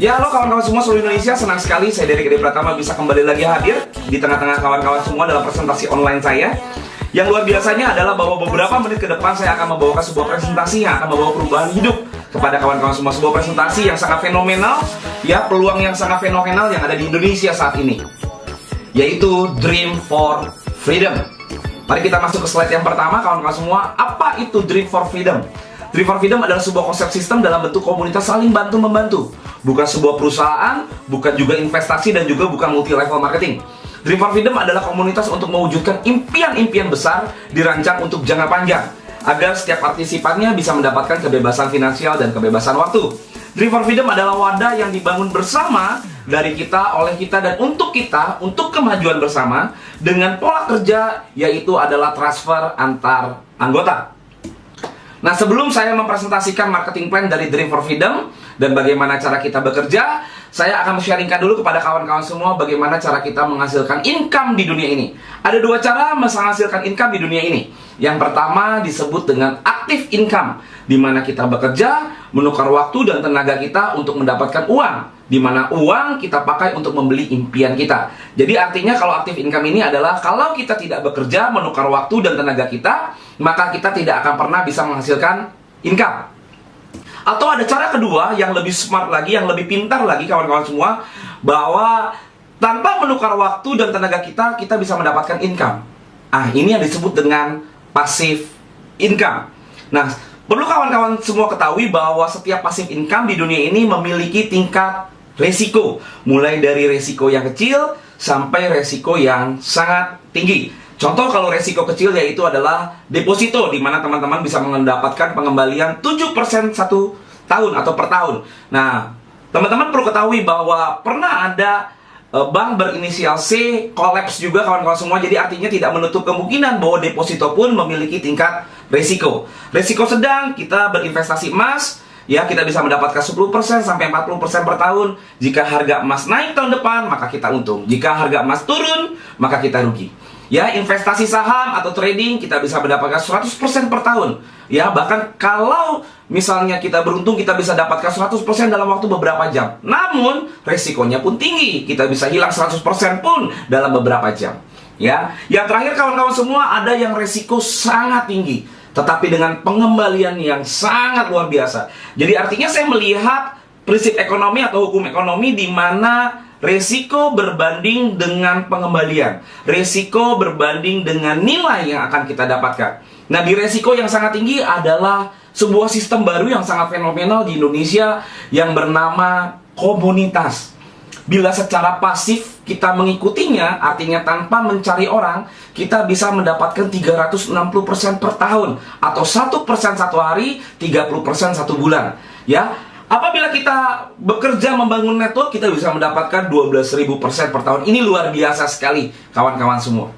Ya, halo kawan-kawan semua seluruh Indonesia, senang sekali saya dari Gede Pratama bisa kembali lagi hadir di tengah-tengah kawan-kawan semua dalam presentasi online saya. Yang luar biasanya adalah bahwa beberapa menit ke depan saya akan membawakan sebuah presentasi yang akan membawa perubahan hidup kepada kawan-kawan semua. Sebuah presentasi yang sangat fenomenal, ya, peluang yang sangat fenomenal yang ada di Indonesia saat ini, yaitu Dream for Freedom. Mari kita masuk ke slide yang pertama, kawan-kawan semua. Apa itu Dream for Freedom? Dream for Freedom adalah sebuah konsep sistem dalam bentuk komunitas saling bantu-membantu. Bukan sebuah perusahaan, bukan juga investasi, dan juga bukan multi-level marketing. Dream for Freedom adalah komunitas untuk mewujudkan impian-impian besar dirancang untuk jangka panjang, agar setiap partisipannya bisa mendapatkan kebebasan finansial dan kebebasan waktu. Dream for Freedom adalah wadah yang dibangun bersama dari kita, oleh kita, dan untuk kita, untuk kemajuan bersama, dengan pola kerja yaitu adalah transfer antar anggota. Nah, sebelum saya mempresentasikan marketing plan dari Dream for Freedom dan bagaimana cara kita bekerja, saya akan sharingkan dulu kepada kawan-kawan semua bagaimana cara kita menghasilkan income di dunia ini. Ada dua cara menghasilkan income di dunia ini. Yang pertama disebut dengan active income, di mana kita bekerja, menukar waktu dan tenaga kita untuk mendapatkan uang, di mana uang kita pakai untuk membeli impian kita. Jadi artinya kalau active income ini adalah kalau kita tidak bekerja, menukar waktu dan tenaga kita, maka kita tidak akan pernah bisa menghasilkan income. Atau ada cara kedua yang lebih smart lagi, yang lebih pintar lagi kawan-kawan semua, bahwa tanpa menukar waktu dan tenaga kita, kita bisa mendapatkan income. Ini yang disebut dengan passive income. Nah, perlu kawan-kawan semua ketahui bahwa setiap passive income di dunia ini memiliki tingkat resiko, mulai dari resiko yang kecil sampai resiko yang sangat tinggi. Contoh kalau resiko kecil yaitu adalah deposito, di mana teman-teman bisa mendapatkan pengembalian 7% satu tahun atau per tahun. Nah, teman-teman perlu ketahui bahwa pernah ada bank berinisial C kolaps juga kawan-kawan semua. Jadi artinya tidak menutup kemungkinan bahwa deposito pun memiliki tingkat resiko. Resiko sedang, kita berinvestasi emas, ya, kita bisa mendapatkan 10% sampai 40% per tahun. Jika harga emas naik tahun depan, maka kita untung. Jika harga emas turun, maka kita rugi. Ya, investasi saham atau trading kita bisa mendapatkan 100% per tahun. Ya, bahkan kalau misalnya kita beruntung, kita bisa dapatkan 100% dalam waktu beberapa jam. Namun, resikonya pun tinggi. Kita bisa hilang 100% pun dalam beberapa jam. Ya, yang terakhir kawan-kawan semua, ada yang resiko sangat tinggi, tetapi dengan pengembalian yang sangat luar biasa. Jadi artinya saya melihat prinsip ekonomi atau hukum ekonomi di mana resiko berbanding dengan pengembalian. Resiko berbanding dengan nilai yang akan kita dapatkan. Nah, di resiko yang sangat tinggi adalah sebuah sistem baru yang sangat fenomenal di Indonesia yang bernama komunitas. Bila secara pasif kita mengikutinya, artinya tanpa mencari orang, kita bisa mendapatkan 360% per tahun, atau 1% satu hari, 30% satu bulan. Ya, apabila kita bekerja membangun network, kita bisa mendapatkan 12.000% per tahun. Ini luar biasa sekali kawan-kawan semua.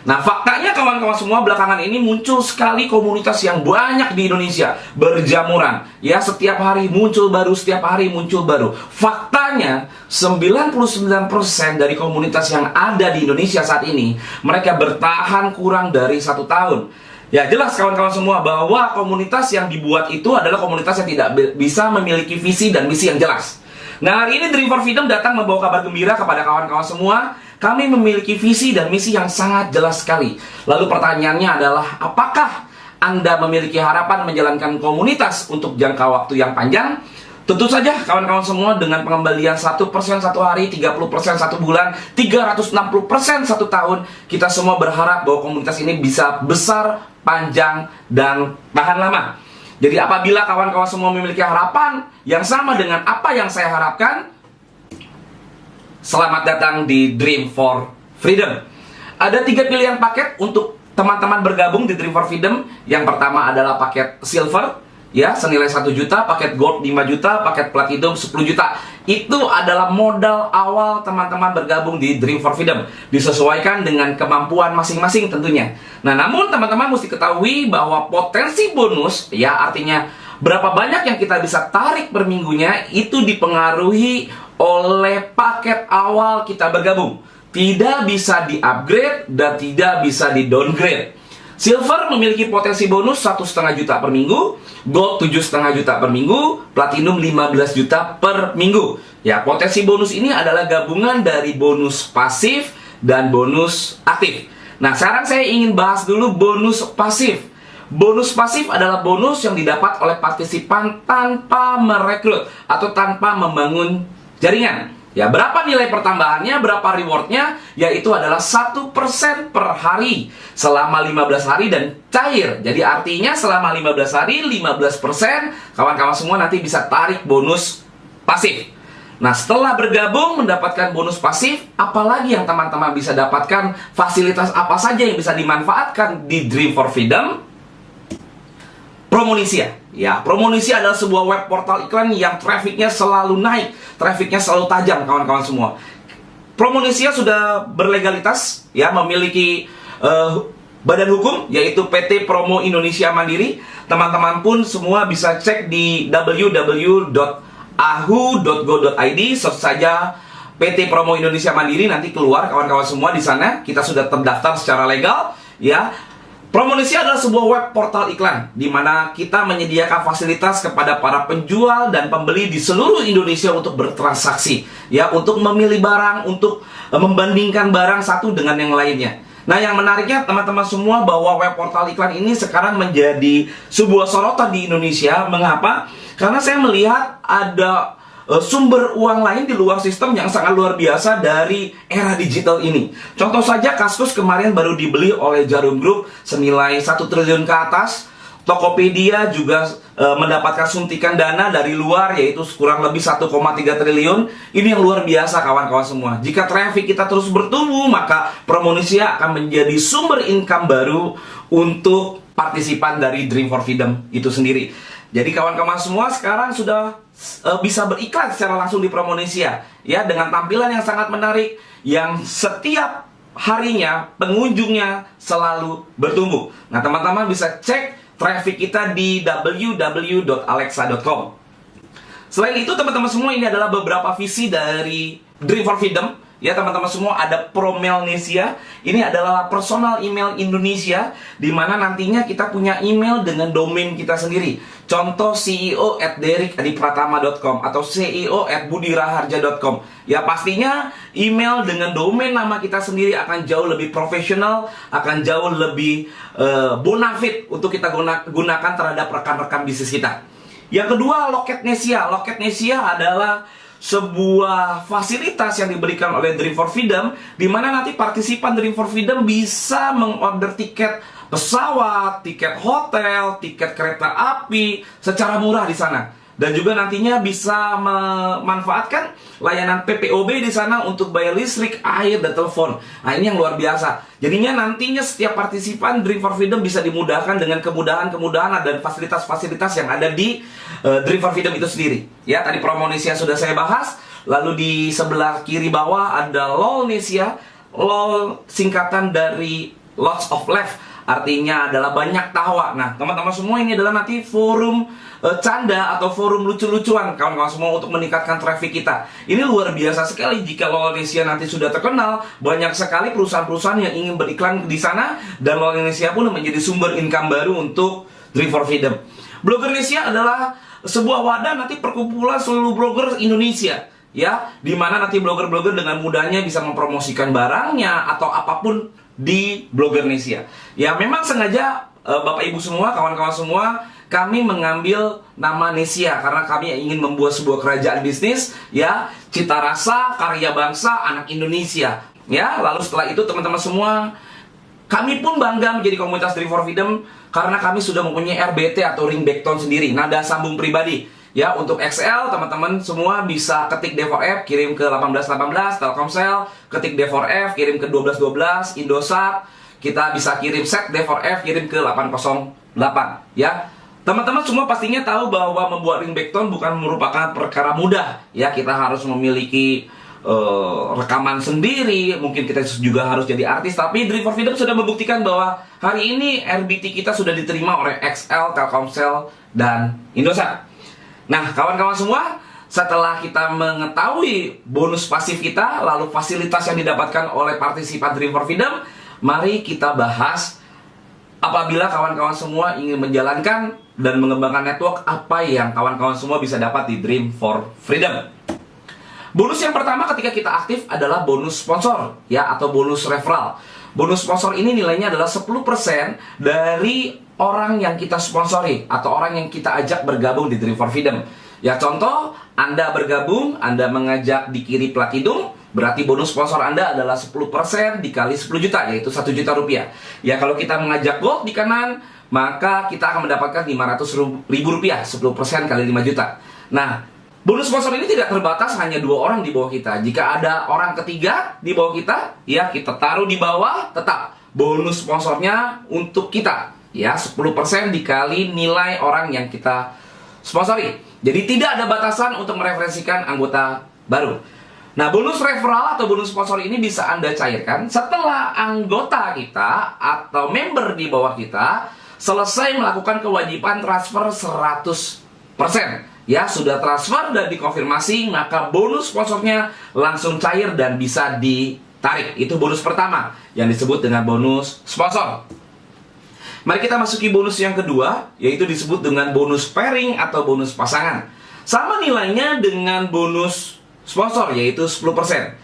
Nah, faktanya kawan-kawan semua, belakangan ini muncul sekali komunitas yang banyak di Indonesia, berjamuran. Ya, setiap hari muncul baru, setiap hari muncul baru. Faktanya, 99% dari komunitas yang ada di Indonesia saat ini, mereka bertahan kurang dari 1 tahun. Ya, jelas kawan-kawan semua bahwa komunitas yang dibuat itu adalah komunitas yang tidak bisa memiliki visi dan misi yang jelas. Nah, hari ini Dream for Freedom datang membawa kabar gembira kepada kawan-kawan semua. Kami memiliki visi dan misi yang sangat jelas sekali. Lalu pertanyaannya adalah, apakah Anda memiliki harapan menjalankan komunitas untuk jangka waktu yang panjang? Tentu saja kawan-kawan semua, dengan pengembalian 1% satu hari, 30% satu bulan, 360% satu tahun, kita semua berharap bahwa komunitas ini bisa besar, panjang, dan tahan lama. Jadi apabila kawan-kawan semua memiliki harapan yang sama dengan apa yang saya harapkan, selamat datang di Dream for Freedom. Ada 3 pilihan paket untuk teman-teman bergabung di Dream for Freedom. Yang pertama adalah paket silver, ya, senilai 1 juta, paket gold 5 juta, paket platinum 10 juta. Itu adalah modal awal teman-teman bergabung di Dream for Freedom. Disesuaikan dengan kemampuan masing-masing tentunya. Nah, namun teman-teman mesti ketahui bahwa potensi bonus, ya, artinya berapa banyak yang kita bisa tarik per minggunya, itu dipengaruhi oleh paket awal kita bergabung. Tidak bisa di-upgrade dan tidak bisa di-downgrade. Silver memiliki potensi bonus 1,5 juta per minggu, Gold 7,5 juta per minggu, Platinum 15 juta per minggu. Ya, potensi bonus ini adalah gabungan dari bonus pasif dan bonus aktif. Nah, sekarang saya ingin bahas dulu bonus pasif. Bonus pasif adalah bonus yang didapat oleh partisipan tanpa merekrut atau tanpa membangun jaringan. Ya, berapa nilai pertambahannya, berapa rewardnya? Yaitu adalah 1% per hari selama 15 hari dan cair. Jadi artinya selama 15 hari, 15% kawan-kawan semua nanti bisa tarik bonus pasif. Nah, setelah bergabung mendapatkan bonus pasif, apalagi yang teman-teman bisa dapatkan? Fasilitas apa saja yang bisa dimanfaatkan di Dream for Freedom? Promonesia. Ya, Promonesia adalah sebuah web portal iklan yang trafficnya selalu naik, trafficnya selalu tajam, kawan-kawan semua. Promonesia sudah berlegalitas, ya, memiliki badan hukum, yaitu PT Promo Indonesia Mandiri. Teman-teman pun semua bisa cek di www.ahu.go.id, search saja PT Promo Indonesia Mandiri, nanti keluar kawan-kawan semua di sana. Kita sudah terdaftar secara legal, ya. Promonesia adalah sebuah web portal iklan di mana kita menyediakan fasilitas kepada para penjual dan pembeli di seluruh Indonesia untuk bertransaksi, ya, untuk memilih barang, untuk membandingkan barang satu dengan yang lainnya. Nah, yang menariknya teman-teman semua bahwa web portal iklan ini sekarang menjadi sebuah sorotan di Indonesia. Mengapa? Karena saya melihat ada sumber uang lain di luar sistem yang sangat luar biasa dari era digital ini. Contoh saja Kaskus kemarin baru dibeli oleh Jarum Group senilai 1 triliun ke atas. Tokopedia juga mendapatkan suntikan dana dari luar, yaitu kurang lebih 1,3 triliun. Ini yang luar biasa kawan-kawan semua. Jika traffic kita terus bertumbuh, maka Promonesia akan menjadi sumber income baru untuk partisipan dari Dream for Freedom itu sendiri. Jadi kawan-kawan semua sekarang sudah bisa beriklan secara langsung di Promonesia, ya, dengan tampilan yang sangat menarik yang setiap harinya pengunjungnya selalu bertumbuh. Nah, teman-teman bisa cek traffic kita di www.alexa.com. Selain itu teman-teman semua, ini adalah beberapa visi dari Dream for Freedom. Ya teman-teman semua, ada Promelnesia. Ini adalah personal email Indonesia, di mana nantinya kita punya email dengan domain kita sendiri. Contoh ceo@derikadipratama.com atau ceo@budiraharja.com. Ya, pastinya email dengan domain nama kita sendiri akan jauh lebih profesional, akan jauh lebih bonafit untuk kita gunakan terhadap rekan-rekan bisnis kita. Yang kedua, Loketnesia. Loketnesia adalah sebuah fasilitas yang diberikan oleh Dream for Freedom, di mana nanti partisipan Dream for Freedom bisa mengorder tiket pesawat, tiket hotel, tiket kereta api secara murah di sana. Dan juga nantinya bisa memanfaatkan layanan PPOB di sana untuk bayar listrik, air, dan telepon. Nah, ini yang luar biasa. Jadinya nantinya setiap partisipan Dream for Freedom bisa dimudahkan dengan kemudahan-kemudahan dan fasilitas-fasilitas yang ada di Dream for Freedom itu sendiri. Ya, tadi Promonesia sudah saya bahas. Lalu di sebelah kiri bawah ada LOLnesia. LOL singkatan dari Lots of Laugh, artinya adalah banyak tawa. Nah, teman-teman semua, ini adalah nanti forum canda atau forum lucu-lucuan kawan-kawan semua untuk meningkatkan traffic kita. Ini luar biasa sekali jika LOLnesia nanti sudah terkenal. Banyak sekali perusahaan-perusahaan yang ingin beriklan di sana, dan LOLnesia pun menjadi sumber income baru untuk Dream for Freedom. Bloggernesia adalah sebuah wadah nanti perkumpulan seluruh blogger Indonesia, ya, di mana nanti blogger-blogger dengan mudahnya bisa mempromosikan barangnya atau apapun di Bloggernesia. Ya, memang sengaja Bapak Ibu semua, kawan-kawan semua, kami mengambil nama Nesia karena kami ingin membuat sebuah kerajaan bisnis, ya, cita rasa, karya bangsa, anak Indonesia. Ya, lalu setelah itu teman-teman semua, kami pun bangga menjadi komunitas Dream for Freedom karena kami sudah mempunyai RBT atau ring backbone sendiri, nada sambung pribadi. Ya, untuk XL teman-teman semua bisa ketik D4F, kirim ke 1818, Telkomsel, ketik D4F, kirim ke 1212, Indosat, kita bisa kirim set D4F, kirim ke 808, ya. Teman-teman semua pastinya tahu bahwa membuat ring backbone bukan merupakan perkara mudah, ya. Kita harus memiliki rekaman sendiri, mungkin kita juga harus jadi artis, tapi Dream for Freedom sudah membuktikan bahwa hari ini RBT kita sudah diterima oleh XL, Telkomsel, dan Indosat. Nah, kawan-kawan semua, setelah kita mengetahui bonus pasif kita, lalu fasilitas yang didapatkan oleh partisipan Dream for Freedom, mari kita bahas apabila kawan-kawan semua ingin menjalankan dan mengembangkan network apa yang kawan-kawan semua bisa dapat di Dream for Freedom. Bonus yang pertama ketika kita aktif adalah bonus sponsor, ya, atau bonus referral. Bonus sponsor ini nilainya adalah 10% dari orang yang kita sponsori atau orang yang kita ajak bergabung di Dream for Freedom. Ya, contoh, Anda bergabung, Anda mengajak di kiri Platinum, berarti bonus sponsor Anda adalah 10% dikali 10 juta, yaitu 1 juta rupiah. Ya, kalau kita mengajak Gold di kanan, maka kita akan mendapatkan 500 ribu rupiah, 10% kali 5 juta. Nah, bonus sponsor ini tidak terbatas hanya 2 orang di bawah kita. Jika ada orang ketiga di bawah kita, ya kita taruh di bawah, tetap bonus sponsornya untuk kita. Ya, 10% dikali nilai orang yang kita sponsori. Jadi tidak ada batasan untuk mereferensikan anggota baru. Nah, bonus referral atau bonus sponsor ini bisa Anda cairkan setelah anggota kita atau member di bawah kita selesai melakukan kewajiban transfer 100%. Ya, sudah transfer dan dikonfirmasi, maka bonus sponsornya langsung cair dan bisa ditarik. Itu bonus pertama yang disebut dengan bonus sponsor. Mari kita masuki bonus yang kedua, yaitu disebut dengan bonus pairing atau bonus pasangan. Sama nilainya dengan bonus sponsor, yaitu 10%.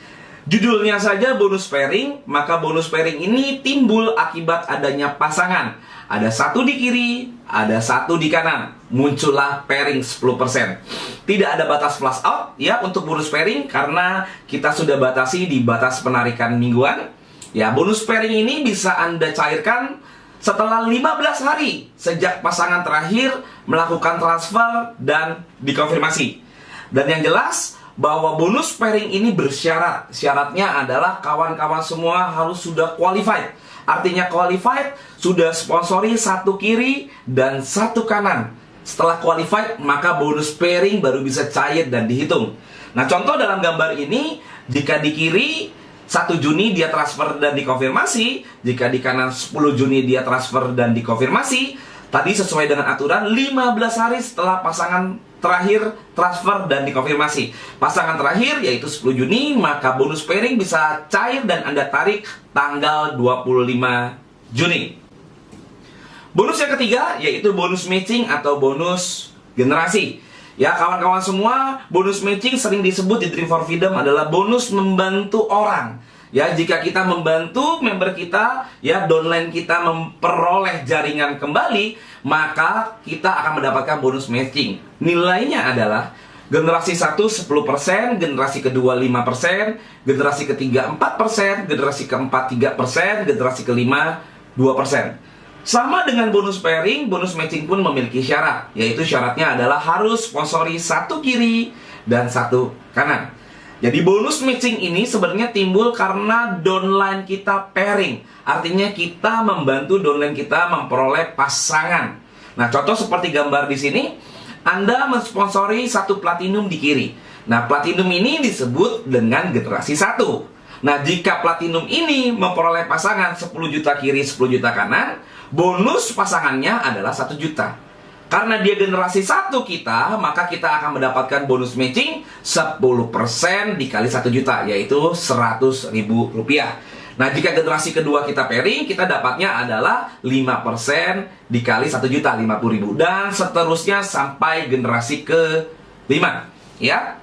Judulnya saja bonus pairing, maka bonus pairing ini timbul akibat adanya pasangan. Ada satu di kiri, ada satu di kanan. Muncullah pairing 10%. Tidak ada batas flash out ya untuk bonus pairing karena kita sudah batasi di batas penarikan mingguan. Ya, bonus pairing ini bisa Anda cairkan setelah 15 hari sejak pasangan terakhir melakukan transfer dan dikonfirmasi. Dan yang jelas bahwa bonus pairing ini bersyarat. Syaratnya adalah kawan-kawan semua harus sudah qualified. Artinya qualified, sudah sponsori satu kiri dan satu kanan. Setelah qualified, maka bonus pairing baru bisa cair dan dihitung. Nah, contoh dalam gambar ini, jika di kiri 1 Juni dia transfer dan dikonfirmasi, jika di kanan 10 Juni dia transfer dan dikonfirmasi, tadi sesuai dengan aturan 15 hari setelah pasangan terakhir transfer dan dikonfirmasi. Pasangan terakhir yaitu 10 Juni, maka bonus pairing bisa cair dan Anda tarik tanggal 25 Juni. Bonus yang ketiga yaitu bonus matching atau bonus generasi. Ya, kawan-kawan semua, bonus matching sering disebut di Dream for Freedom adalah bonus membantu orang. Ya, jika kita membantu member kita, ya, downline kita memperoleh jaringan kembali, maka kita akan mendapatkan bonus matching. Nilainya adalah generasi 1 10%, generasi kedua 5%, generasi ketiga 4%, generasi keempat 3%, generasi kelima 2%. Sama dengan bonus pairing, bonus matching pun memiliki syarat, yaitu syaratnya adalah harus sponsori satu kiri dan satu kanan. Jadi bonus matching ini sebenarnya timbul karena downline kita pairing. Artinya kita membantu downline kita memperoleh pasangan. Nah, contoh seperti gambar di sini, Anda mensponsori satu platinum di kiri. Nah, platinum ini disebut dengan generasi 1. Nah, jika platinum ini memperoleh pasangan 10 juta kiri, 10 juta kanan, bonus pasangannya adalah 1 juta. Karena dia generasi 1 kita, maka kita akan mendapatkan bonus matching 10% dikali 1 juta, yaitu 100 ribu rupiah. Nah, jika generasi kedua kita pairing, kita dapatnya adalah 5% dikali 1 juta, 50 ribu. Dan seterusnya sampai generasi ke-5. Ya.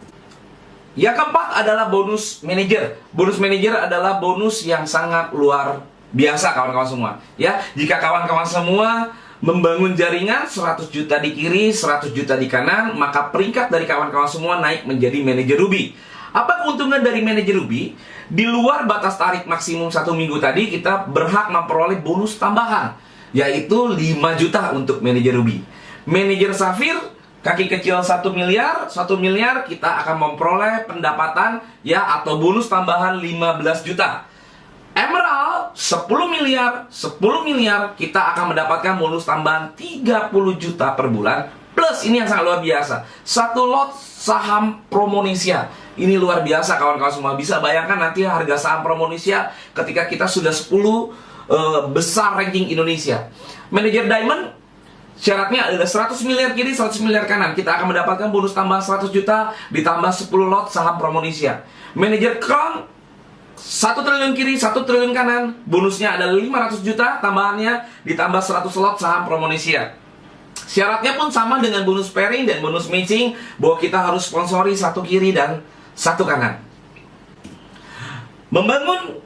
Yang keempat adalah bonus manager. Bonus manager adalah bonus yang sangat luar biasa kawan-kawan semua. Ya, jika kawan-kawan semua membangun jaringan 100 juta di kiri, 100 juta di kanan, maka peringkat dari kawan-kawan semua naik menjadi manajer Ruby. Apa keuntungan dari manajer Ruby? Di luar batas tarik maksimum 1 minggu tadi, kita berhak memperoleh bonus tambahan, yaitu 5 juta untuk manajer Ruby. Manajer Safir, kaki kecil 1 miliar, 1 miliar kita akan memperoleh pendapatan ya atau bonus tambahan 15 juta. Emerald 10 miliar, 10 miliar kita akan mendapatkan bonus tambahan 30 juta per bulan. Plus ini yang sangat luar biasa, 1 lot saham Promonesia. Ini luar biasa kawan-kawan semua. Bisa bayangkan nanti harga saham Promonesia ketika kita sudah 10 besar ranking Indonesia. Manajer Diamond syaratnya adalah 100 miliar kiri, 100 miliar kanan. Kita akan mendapatkan bonus tambahan 100 juta ditambah 10 lot saham Promonesia. Manajer Crown 1 triliun kiri, 1 triliun kanan, bonusnya adalah 500 juta, tambahannya ditambah 100 slot saham Promonesia. Syaratnya pun sama dengan bonus pairing dan bonus matching, bahwa kita harus sponsori 1 kiri dan 1 kanan. Membangun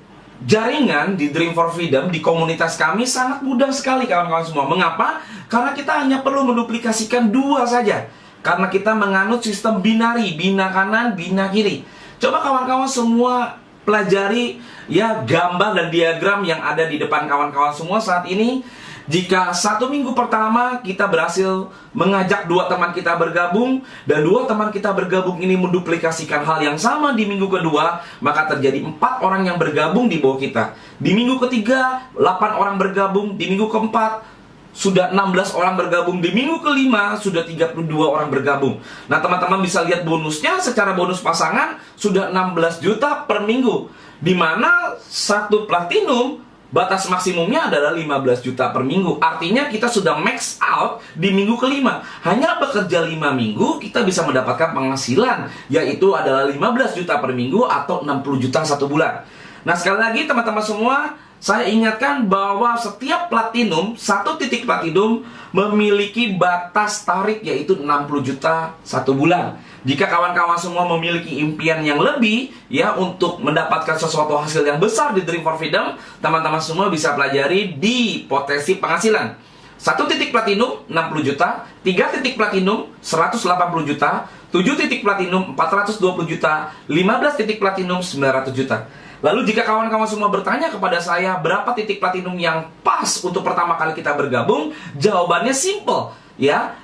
jaringan di Dream for Freedom di komunitas kami sangat mudah sekali kawan-kawan semua. Mengapa? Karena kita hanya perlu menduplikasikan 2 saja. Karena kita menganut sistem binari, bina kanan, bina kiri. Coba kawan-kawan semua pelajari ya gambar dan diagram yang ada di depan kawan-kawan semua saat ini. Jika 1 minggu pertama kita berhasil mengajak 2 teman kita bergabung, dan 2 teman kita bergabung ini menduplikasikan hal yang sama di minggu kedua, maka terjadi 4 orang yang bergabung di bawah kita. Di minggu ketiga 8 orang bergabung, di minggu keempat sudah 16 orang bergabung, di minggu kelima sudah 32 orang bergabung. Nah teman-teman bisa lihat bonusnya, secara bonus pasangan sudah 16 juta per minggu, dimana 1 platinum batas maksimumnya adalah 15 juta per minggu. Artinya kita sudah max out di minggu kelima. Hanya bekerja 5 minggu kita bisa mendapatkan penghasilan, yaitu adalah 15 juta per minggu atau 60 juta 1 bulan. Nah sekali lagi teman-teman semua, saya ingatkan bahwa setiap platinum, 1 titik platinum memiliki batas tarik yaitu 60 juta 1 bulan. Jika kawan-kawan semua memiliki impian yang lebih ya untuk mendapatkan sesuatu hasil yang besar di Dream for Freedom, teman-teman semua bisa pelajari di potensi penghasilan. 1 titik platinum 60 juta, 3 titik platinum 180 juta, 7 titik platinum 420 juta, 15 titik platinum 900 juta. Lalu jika kawan-kawan semua bertanya kepada saya berapa titik platinum yang pas untuk pertama kali kita bergabung, jawabannya simple ya.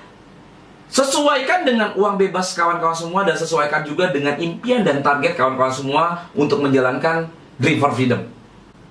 Sesuaikan dengan uang bebas kawan-kawan semua, dan sesuaikan juga dengan impian dan target kawan-kawan semua untuk menjalankan Dream for Freedom.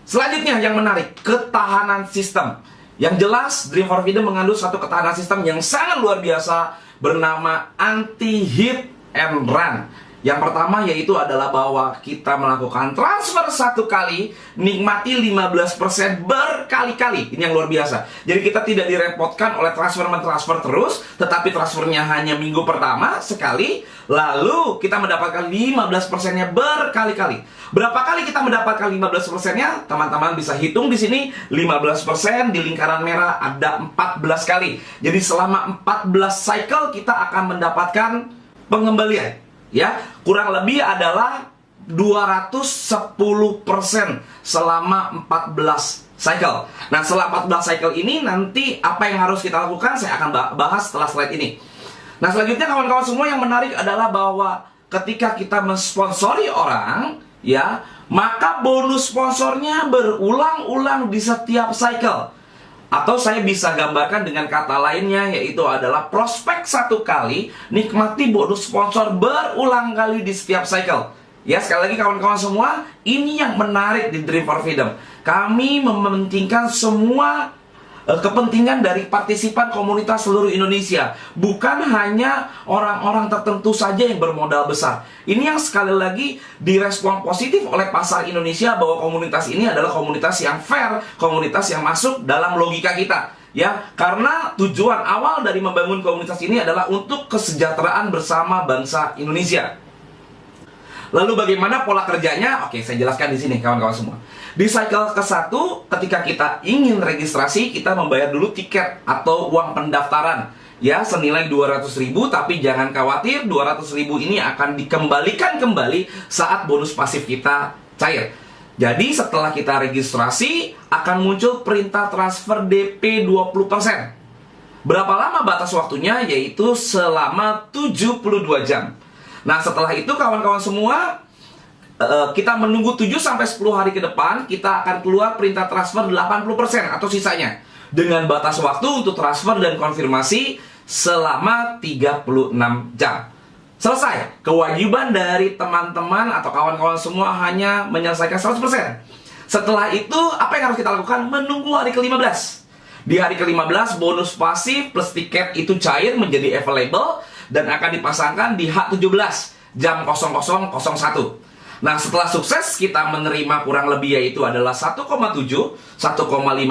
Selanjutnya yang menarik, ketahanan sistem. Yang jelas Dream for Freedom mengandung satu ketahanan sistem yang sangat luar biasa bernama anti-hit and run. Yang pertama yaitu adalah bahwa kita melakukan transfer 1 kali, nikmati 15% berkali-kali. Ini yang luar biasa. Jadi kita tidak direpotkan oleh transfer terus, tetapi transfernya hanya minggu pertama sekali, lalu kita mendapatkan 15%-nya berkali-kali. Berapa kali kita mendapatkan 15%-nya? Teman-teman bisa hitung di sini, 15% di lingkaran merah ada 14 kali. Jadi selama 14 cycle kita akan mendapatkan pengembalian. Ya, kurang lebih adalah 210% selama 14 cycle. Nah, setelah 14 cycle ini nanti apa yang harus kita lakukan saya akan bahas setelah slide ini. Nah, selanjutnya kawan-kawan semua yang menarik adalah bahwa ketika kita mensponsori orang, ya, maka bonus sponsornya berulang-ulang di setiap cycle. Atau saya bisa gambarkan dengan kata lainnya, yaitu adalah prospek 1 kali, nikmati bonus sponsor berulang kali di setiap cycle. Ya, sekali lagi kawan-kawan semua, ini yang menarik di Dream for Freedom. Kami mementingkan semua kepentingan dari partisipan komunitas seluruh Indonesia, bukan hanya orang-orang tertentu saja yang bermodal besar. Ini yang sekali lagi direspon positif oleh pasar Indonesia, bahwa komunitas ini adalah komunitas yang fair, komunitas yang masuk dalam logika kita. Ya, karena tujuan awal dari membangun komunitas ini adalah untuk kesejahteraan bersama bangsa Indonesia. Lalu bagaimana pola kerjanya? Oke, saya jelaskan di sini kawan-kawan semua. Di cycle ke-1, ketika kita ingin registrasi, kita membayar dulu tiket atau uang pendaftaran. Ya, senilai 200.000, tapi jangan khawatir, 200.000 ini akan dikembalikan kembali saat bonus pasif kita cair. Jadi setelah kita registrasi, akan muncul perintah transfer DP 20%. Berapa lama batas waktunya? Yaitu selama 72 jam. Nah, setelah itu kawan-kawan semua, kita menunggu 7-10 hari ke depan, kita akan keluar perintah transfer 80% atau sisanya, dengan batas waktu untuk transfer dan konfirmasi selama 36 jam. Selesai. Kewajiban dari teman-teman atau kawan-kawan semua hanya menyelesaikan 100%. Setelah itu, apa yang harus kita lakukan? Menunggu hari ke-15. Di hari ke-15, bonus pasif plus tiket itu cair menjadi available dan akan dipasangkan di H17 jam 00.01. Nah, setelah sukses kita menerima kurang lebih yaitu adalah 1,5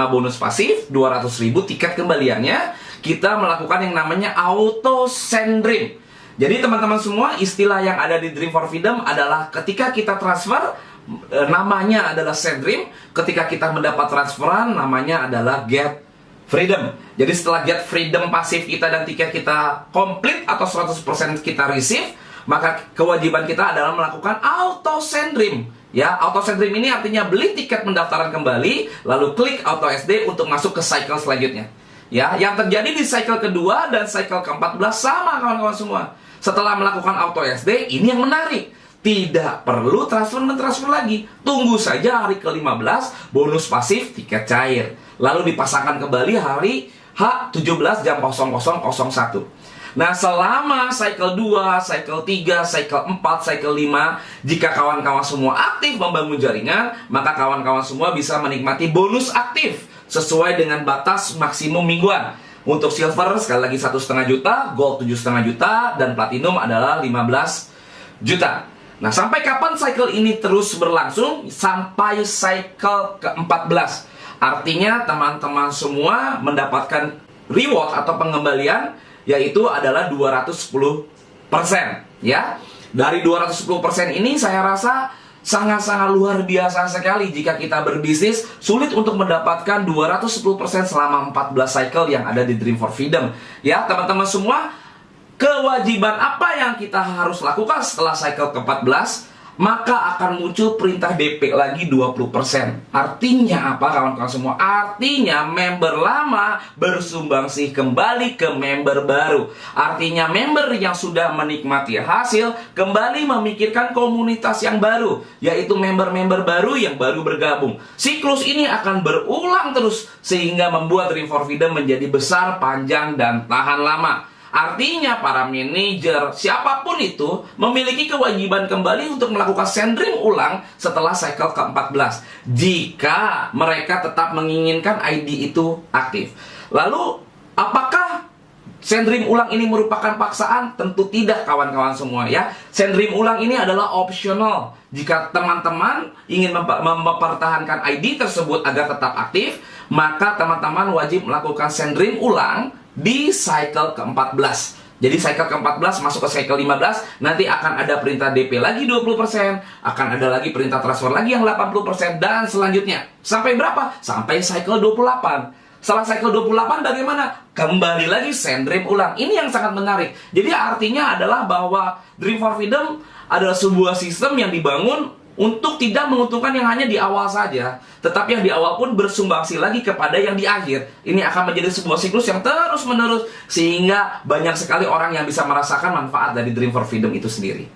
bonus pasif, 200.000 tiket kembaliannya, kita melakukan yang namanya auto send dream. Jadi teman-teman semua, istilah yang ada di Dream for Freedom adalah ketika kita transfer, namanya adalah Sendream. Ketika kita mendapat transferan, namanya adalah Get Freedom. Jadi setelah Get Freedom pasif kita dan tiket kita komplit atau 100% kita receive, maka kewajiban kita adalah melakukan auto Sendream. Ya, auto Sendream ini artinya beli tiket pendaftaran kembali, lalu klik auto SD untuk masuk ke cycle selanjutnya. Ya, yang terjadi di cycle kedua dan cycle ke-14 sama kawan-kawan semua. Setelah melakukan auto SD, ini yang menarik. Tidak perlu transfer lagi. Tunggu saja hari ke-15 bonus pasif tiket cair. Lalu dipasangkan kembali hari H17 jam 00.01. Nah, selama cycle 2, cycle 3, cycle 4, cycle 5, jika kawan-kawan semua aktif membangun jaringan, maka kawan-kawan semua bisa menikmati bonus aktif sesuai dengan batas maksimum mingguan. Untuk silver sekali lagi 1,5 juta, gold 7,5 juta, dan platinum adalah 15 juta. Nah, sampai kapan cycle ini terus berlangsung? Sampai cycle ke-14. Artinya teman-teman semua mendapatkan reward atau pengembalian, yaitu adalah 210%. Ya, dari 210% ini saya rasa sangat-sangat luar biasa sekali. Jika kita berbisnis, sulit untuk mendapatkan 210% selama 14 cycle yang ada di Dream for Freedom. Ya, teman-teman semua, kewajiban apa yang kita harus lakukan setelah cycle ke-14? Maka akan muncul perintah DP lagi 20%. Artinya apa kawan-kawan semua? Artinya member lama bersumbangsi kembali ke member baru. Artinya member yang sudah menikmati hasil kembali memikirkan komunitas yang baru, yaitu member-member baru yang baru bergabung. Siklus ini akan berulang terus sehingga membuat Dream for Freedom menjadi besar, panjang, dan tahan lama. Artinya para manajer siapapun itu memiliki kewajiban kembali untuk melakukan Sendream ulang setelah cycle ke-14 jika mereka tetap menginginkan ID itu aktif. Lalu apakah Sendream ulang ini merupakan paksaan? Tentu tidak kawan-kawan semua ya. Sendream ulang ini adalah optional. Jika teman-teman ingin mempertahankan ID tersebut agar tetap aktif, maka teman-teman wajib melakukan Sendream ulang di cycle ke-14. Jadi cycle ke-14 masuk ke cycle 15, nanti akan ada perintah DP lagi 20%, akan ada lagi perintah transfer lagi yang 80%, dan selanjutnya. Sampai berapa? Sampai cycle 28. Setelah cycle 28 bagaimana? Kembali lagi Sendream ulang. Ini yang sangat menarik. Jadi artinya adalah bahwa Dream for Freedom adalah sebuah sistem yang dibangun untuk tidak menguntungkan yang hanya di awal saja, tetapi yang di awal pun bersumbangsi lagi kepada yang di akhir. Ini akan menjadi sebuah siklus yang terus-menerus, sehingga banyak sekali orang yang bisa merasakan manfaat dari Dream for Freedom itu sendiri.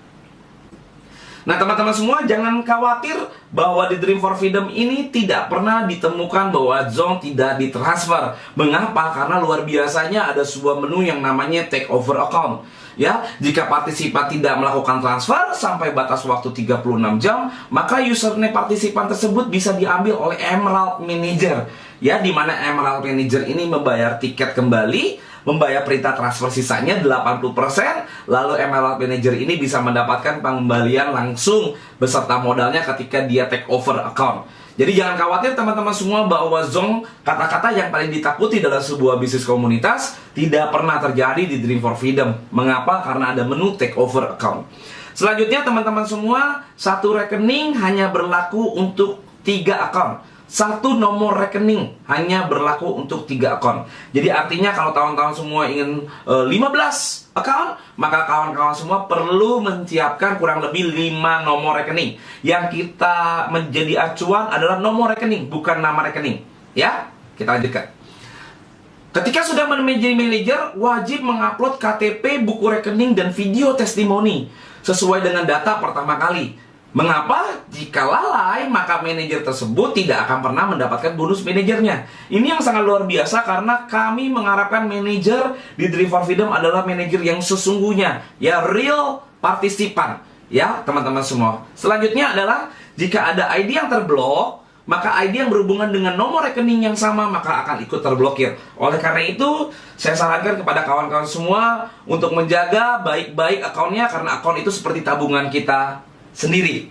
Nah, teman-teman semua, jangan khawatir bahwa di Dream for Freedom ini tidak pernah ditemukan bahwa zone tidak ditransfer. Mengapa? Karena luar biasanya ada sebuah menu yang namanya take over account. Ya, jika partisipan tidak melakukan transfer sampai batas waktu 36 jam, maka username partisipan tersebut bisa diambil oleh Emerald Manager. Ya, di mana Emerald Manager ini membayar tiket kembali, membayar perintah transfer sisanya 80%, lalu Emerald Manager ini bisa mendapatkan pengembalian langsung beserta modalnya ketika dia take over account. Jadi jangan khawatir teman-teman semua bahwa zong, kata-kata yang paling ditakuti dalam sebuah bisnis komunitas, tidak pernah terjadi di Dream for Freedom. Mengapa? Karena ada menu take over account. Selanjutnya teman-teman semua, satu rekening hanya berlaku untuk 3 account. Satu nomor rekening hanya berlaku untuk 3 akun. Jadi artinya kalau kawan-kawan semua ingin 15 akun, maka kawan-kawan semua perlu menyiapkan kurang lebih 5 nomor rekening. Yang kita menjadi acuan adalah nomor rekening, bukan nama rekening. Ya, kita lanjutkan. Ketika sudah menjadi manajer, wajib mengupload KTP, buku rekening, dan video testimoni sesuai dengan data pertama kali. Mengapa? Jika lalai, maka manajer tersebut tidak akan pernah mendapatkan bonus manajernya. Ini yang sangat luar biasa karena kami mengharapkan manajer di Dream for Freedom adalah manajer yang sesungguhnya, ya, real partisipan. Ya, teman-teman semua. Selanjutnya adalah jika ada ID yang terblok, maka ID yang berhubungan dengan nomor rekening yang sama maka akan ikut terblokir. Oleh karena itu, saya sarankan kepada kawan-kawan semua untuk menjaga baik-baik akunnya, karena akun itu seperti tabungan kita sendiri.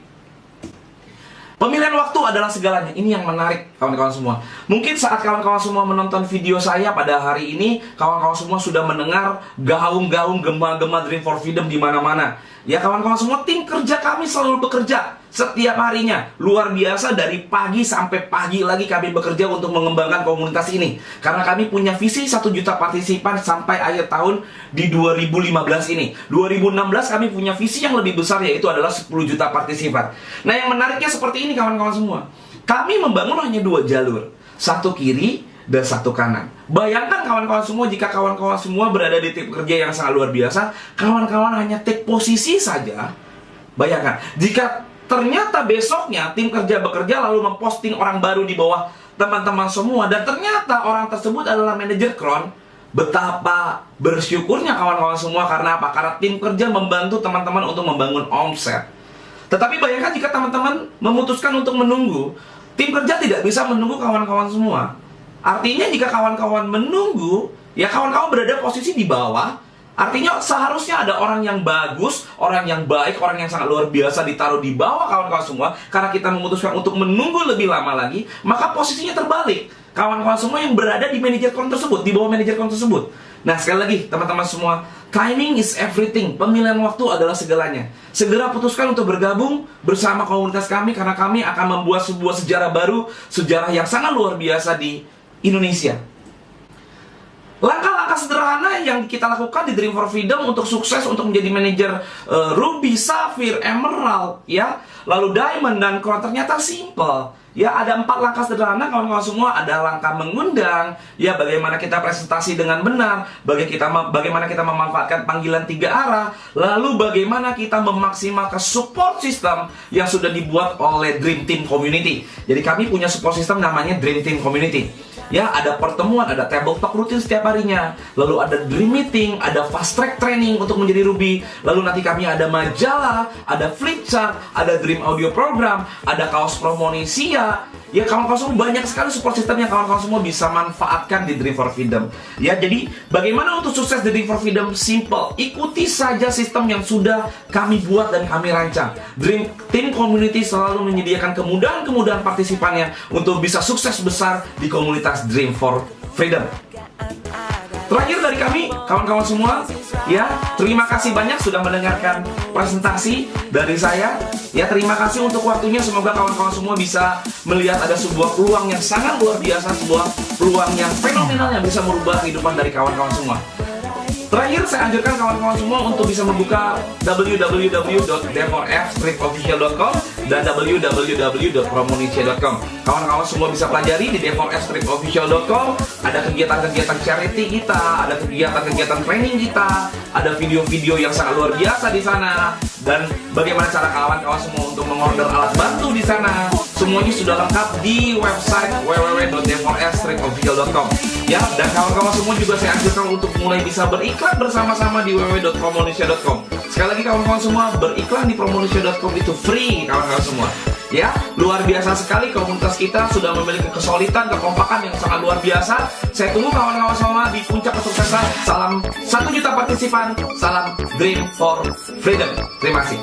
Pemilihan waktu adalah segalanya. Ini yang menarik kawan-kawan semua. Mungkin saat kawan-kawan semua menonton video saya pada hari ini, kawan-kawan semua sudah mendengar gaung-gaung, gema-gema Dream for Freedom di mana-mana. Ya kawan-kawan semua, tim kerja kami selalu bekerja. Setiap harinya, luar biasa, dari pagi sampai pagi lagi kami bekerja untuk mengembangkan komunitas ini. Karena kami punya visi 1 juta partisipan sampai akhir tahun di 2015 ini. 2016 kami punya visi yang lebih besar, yaitu adalah 10 juta partisipan. Nah, yang menariknya seperti ini kawan-kawan semua. Kami membangun hanya 2 jalur. Satu kiri dan satu kanan. Bayangkan kawan-kawan semua, jika kawan-kawan semua berada di tim kerja yang sangat luar biasa, kawan-kawan hanya take posisi saja. Bayangkan, jika ternyata besoknya tim kerja bekerja lalu memposting orang baru di bawah teman-teman semua, dan ternyata orang tersebut adalah manajer Crown, betapa bersyukurnya kawan-kawan semua. Karena apa? Karena tim kerja membantu teman-teman untuk membangun omset. Tetapi bayangkan jika teman-teman memutuskan untuk menunggu, tim kerja tidak bisa menunggu kawan-kawan semua. Artinya jika kawan-kawan menunggu, ya kawan-kawan berada posisi di bawah. Artinya seharusnya ada orang yang bagus, orang yang baik, orang yang sangat luar biasa ditaruh di bawah kawan-kawan semua. Karena kita memutuskan untuk menunggu lebih lama lagi, maka posisinya terbalik. Kawan-kawan semua yang berada di manajer account tersebut, di bawah manajer account tersebut. Nah, sekali lagi teman-teman semua, timing is everything. Pemilihan waktu adalah segalanya. Segera putuskan untuk bergabung bersama komunitas kami, karena kami akan membuat sebuah sejarah baru, sejarah yang sangat luar biasa di Indonesia. Langkah-langkah sederhana yang kita lakukan di Dream for Freedom untuk sukses untuk menjadi manajer Ruby, Sapphire, Emerald, ya, lalu Diamond dan Crown, ternyata simple. Ya, ada 4 langkah sederhana kawan-kawan semua. Ada langkah mengundang, ya, bagaimana kita presentasi dengan benar, bagaimana kita memanfaatkan panggilan 3 arah, lalu bagaimana kita memaksimalkan support system yang sudah dibuat oleh Dream Team Community. Jadi kami punya support system namanya Dream Team Community. Ya, ada pertemuan, ada table talk rutin setiap harinya. Lalu ada dream meeting, ada fast track training untuk menjadi Ruby. Lalu nanti kami ada majalah, ada flip chart, ada dream audio program, ada kaos promonesia. Ya, kawan-kawan semua banyak sekali support system yang kawan-kawan semua bisa manfaatkan di Dream for Freedom. Ya, jadi bagaimana untuk sukses di Dream for Freedom? Simple. Ikuti saja sistem yang sudah kami buat dan kami rancang. Dream Team Community selalu menyediakan kemudahan-kemudahan partisipannya untuk bisa sukses besar di komunitas Dream for Freedom. Terakhir dari kami, kawan-kawan semua, ya, terima kasih banyak sudah mendengarkan presentasi dari saya. Ya, terima kasih untuk waktunya. Semoga kawan-kawan semua bisa melihat ada sebuah peluang yang sangat luar biasa, sebuah peluang yang fenomenal yang bisa merubah kehidupan dari kawan-kawan semua. Terakhir, saya anjurkan kawan-kawan semua untuk bisa membuka www.d4fstripofficial.com dan www.promonesia.com. Kawan-kawan semua bisa pelajari di d4fstripofficial.com. Ada kegiatan-kegiatan charity kita, ada kegiatan-kegiatan training kita, ada video-video yang sangat luar biasa di sana, dan bagaimana cara kawan-kawan semua untuk mengorder alat bantu di sana. Semuanya sudah lengkap di website www.d4fstripofficial.com. Ya, dan kawan-kawan semua juga saya anjurkan untuk mulai bisa beriklan bersama-sama di www.promonesia.com. Sekali lagi kawan-kawan semua, beriklan di promonesia.com itu free kawan-kawan semua. Ya, luar biasa sekali komunitas kita sudah memiliki kesulitan, kekompakan yang sangat luar biasa. Saya tunggu kawan-kawan semua di puncak kesuksesan. Salam 1 juta partisipan, salam Dream for Freedom. Terima kasih.